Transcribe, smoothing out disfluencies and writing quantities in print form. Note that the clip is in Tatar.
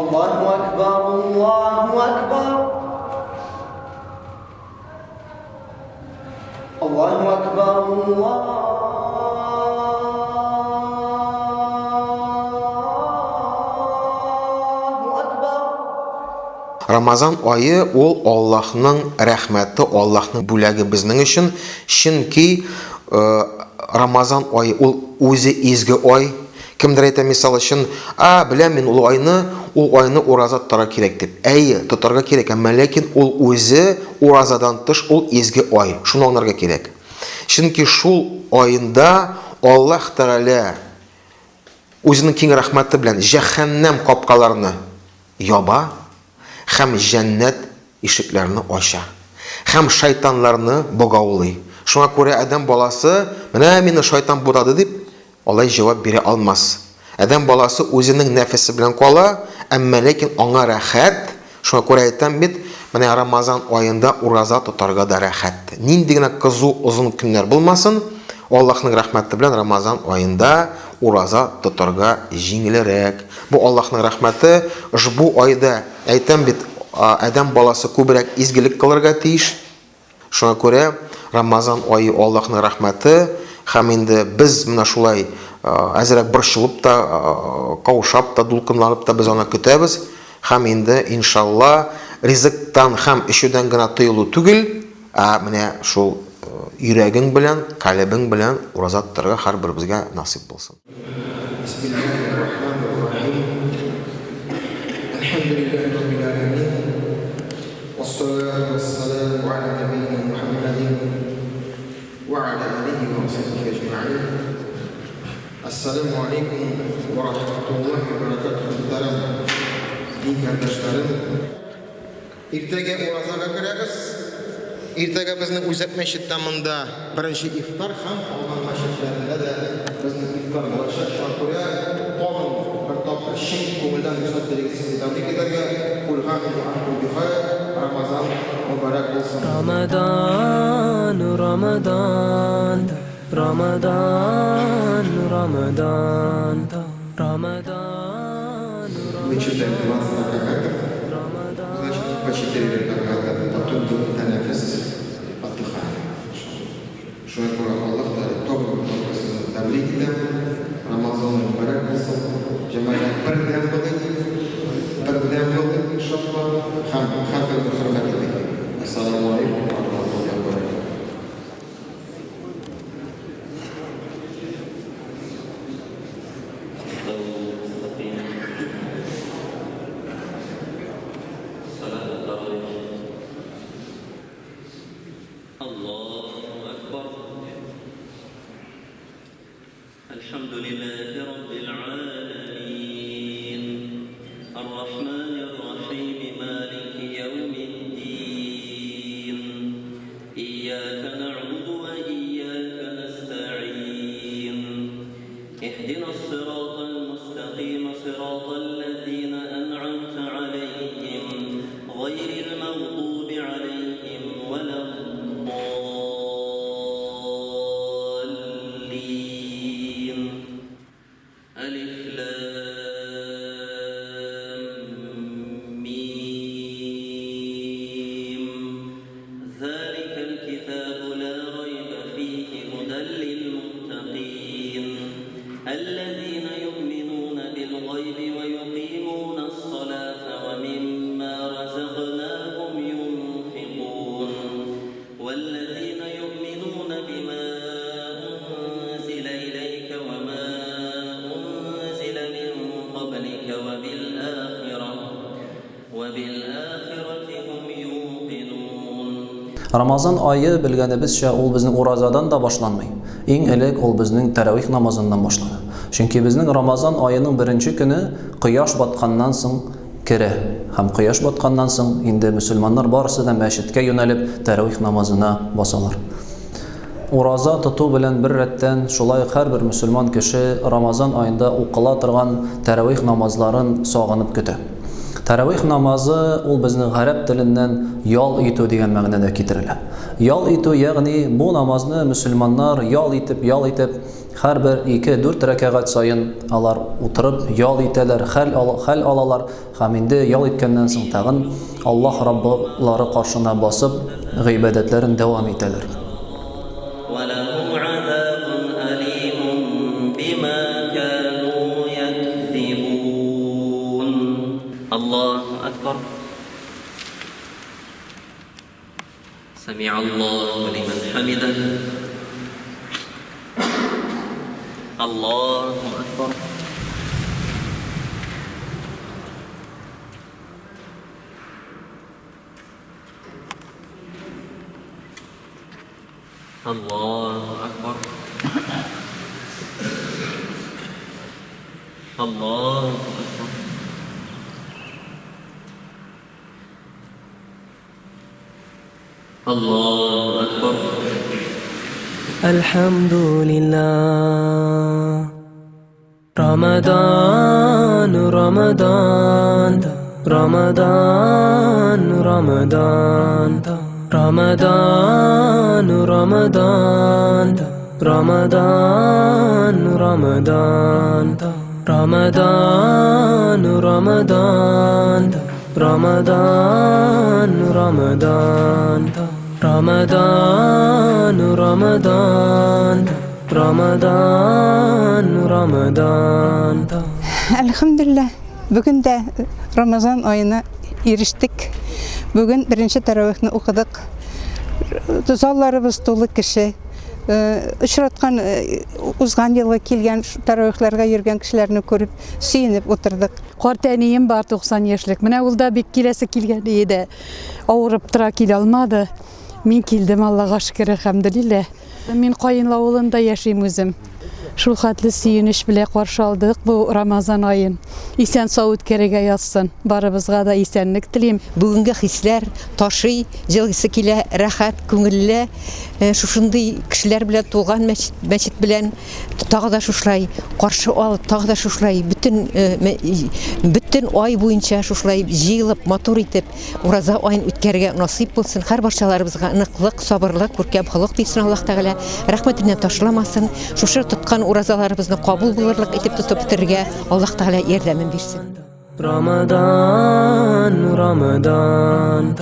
Allahu Akbar, Allahu Akbar. Allahu Akbar, Allahu Akbar. Рамазан айы ол Аллахның рәхмәте, Аллахның бүләге безнең өчен. Чөнки Рамазан айы ол үзе изге ай. Кемдер әйтә мисал өчен, беләм мин ул айны ураза тотарга кирәк дип. Әйе, тотарга кирәк, әмма ләкин ул үзе уразадан тыш, ул изге ай. Шуны аңларга кирәк. Чөнки шул айында Аллаһ Тәгалә үзенең киң рәхмәте белән җәһәннәм капкаларны яба һәм җәннәт ишекләрне ача. Һәм шайтанларны богаулый. Шуңа күрә адәм баласы, менә мине шайтан бутады дип, алай җавап бирә алмас. Адәм баласы үзенең нәфесе белән кала, әмма ләкин аңа рәхәт. Шуңа күрә әйтәм бит, менә Рамазан аенда ураза тотарга да рәхәт. Нинди генә кызу озын көннәр булмасын, Аллаһның рәхмәте белән Рамазан аенда ураза тотарга җиңелрәк. Бу Аллаһның рәхмәте, бу айда әйтәм бит, адәм баласы күбрәк изгелек кылырга тиеш. Шуңа күрә Рамазан айы Аллаһның рәхмәте, һәм инде без менә шулай әзрәк борчылып та, каушап та, дулкынланып та без аны көтәбез. Һәм инде иншалла ризыктан һәм эчүдән генә тыелу түгел, менә шул йөрәгең белән, калбең белән ураза тотарга һәрберебезгә насыйп булсын. Assalamu alaikum wa rahmatullahi wa barakatuh. Din kardeşlerim, irtega urazaga kiramiz. Irtega bizning O'zak masjidida munda birinchi iftor ham qolgan masjidlarda da bizning iftor bo'lishi shunga qolgan bir top shin ko'ngildan yuzatdirisini tabrik ederga kul hamdu bi khair. Ramazon muborak bo'lsin. Ramadan, Ramadan, Ramadan, Ramadan, Ramadan. Мы читаем 20 ракатов, значит, по 4 раката, потом будем танафис, отдыхаем. Шуакура Аллах, тобру, табликида, Рамазан мубарак болсын, жамайат бірден болды, иншалла, хамдылды хурмат етейік. Ассаламу алейкум ва рахматуллахи ва баракатух. الحمد لله رب العالمين الرحمن الرحيم مالك يوم الدين إياك نعبد وإياك نستعين اهدنا الصراط المستقيم صراط الذين أنعمت عليهم غير المغضوب عليهم ولا ألف لام ميم ذلك الكتاب لا ريب فيه هدى للمتقين الذين يؤمنون بالغيب ويقيمون الصلاة ومما رزقناهم ينفقون والذين يؤمنون بما أنزل إليك وما وبالآخرة هم يوقنون. Рамазан айы белгәнебезчә ул безнең уразадан да башланмый. Иң элек ул безнең тәравих намазыннан башлана. Чөнки безнең Рамазан айының беренче көне кояш батканнан соң керә. Һәм кояш батканнан соң инде мөселманнар барысы да мәчеткә юнәлеп тәравих намазына басалар. Ураза тоту белән бер рәттән шулай һәрбер мөселман кеше Рамазан аенда укыла торган тәравих намазларын сагынып көтә. Тәравих намазы ул безнең гарәп теленнән ял итү дигән мәгънәдә китерелә. Ял итү, ягъни бу намазны мөселманнар ял итеп һәрбер 2-4 рәкъәгать сайын алар утырып ял итәләр, хәл алалар һәм инде ял иткәннән соң тагын Аллаһ Раббылары каршына басып гыйбадәтләрен дәвам итәләр. ولهم عذاب أليم بما كانوا يكذبون الله أكبر سمع الله لمن حمده الله أكبر الله أكبر الله أكبر الله أكبر الحمد لله رمضان رمضان رمضان رمضان رمضان رمضان رمضان رمضان رمضان رمضان رمضان رمضان رمضان رمضان رمضان رمضان Elhamdülillah, bugün de Ramazan ayına eriştik. Bugün birinci teravihni okuduk. Tuzallarımız dolu kişi. Uçratkan, uzgan yılga kelgen teravihlerge yürgen kişilerini görüp suyunip oturduk. Qartaniyim bar 90 yaşlık. Mine ul da bek kelesi kelgen edi. Avırıp tıra kele almadı. Min keldim Allah'a şükür elhamdülillah. Min qayınla oğlunda yaşayım özüm. Şul hatlı suyuniş bile qarşı aldık bu Ramazan ayın. İsen sağut kerege yazsın. Barımızga da isenlik dileyim. Bugünkü hisler taşıy, jılgısı kile rahat, көңілле, şuşunday kişiler bile tuğan meçit bilen tağı da şuşlay, qarşı alıp tağı da şuşlay, bütün ay boyunca şuşlay, jıyılıp, motor itip, uraza ayın ütkerge nasip bulsun. Her barşalarımızga ınıqlıq, sabırlıq, көркәмхылық bilsin Allah Teala. Rahmetinden taşlamasın. Şuşur tutkan urazalarımızı kabul bulurluk etip tutup bitirge Allah Teala yerdemin versin. Ramadan Ramadan